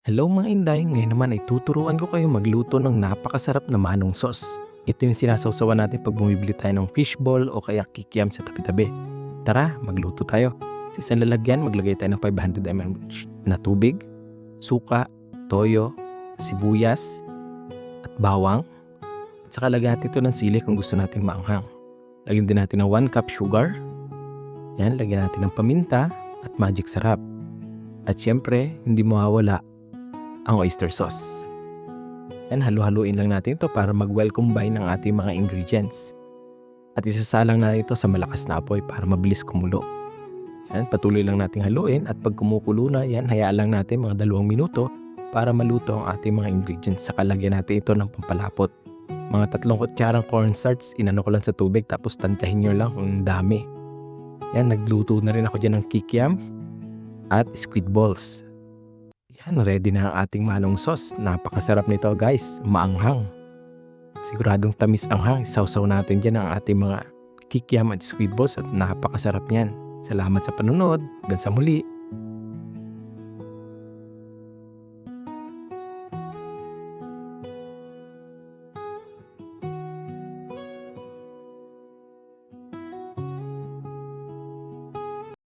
Hello mga Inday, ngayon naman ay tuturuan ko kayo magluto ng napakasarap na manong sauce. Ito yung sinasawsawan natin pag bumibili tayo ng fishball o kaya kikiam sa tabi-tabi. Tara, magluto tayo. Sa isang lalagyan, maglagay tayo ng 500 ml na tubig, suka, toyo, sibuyas, at bawang. At saka lagyan natin ito ng sili kung gusto natin maanghang. Lagyan din natin ng 1 cup sugar. Yan, lagyan natin ng paminta at magic sarap. At syempre, hindi mawawala ang oyster sauce. Yan, halu-haluin lang natin ito para mag-well combine ng ating mga ingredients. At isasalang na ito sa malakas na apoy para mabilis kumulo. Yan, patuloy lang nating haluin at pag kumukulo na yan, hayaan lang natin mga 2 minuto para maluto ang ating mga ingredients. Saka lagyan natin ito ng pampalapot. Mga 3 kutsarang cornstarch, inano ko lang sa tubig tapos tantahin nyo lang kung dami. Yan, nagluto na rin ako dyan ng kikiam at squid balls. Yan, ready na ang ating manong sauce. Napakasarap nito guys, maanghang. Siguradong tamis anghang. Isawsaw natin dyan ang ating mga kikiam at squid balls at napakasarap niyan. Salamat sa panunod. Hanggang sa muli.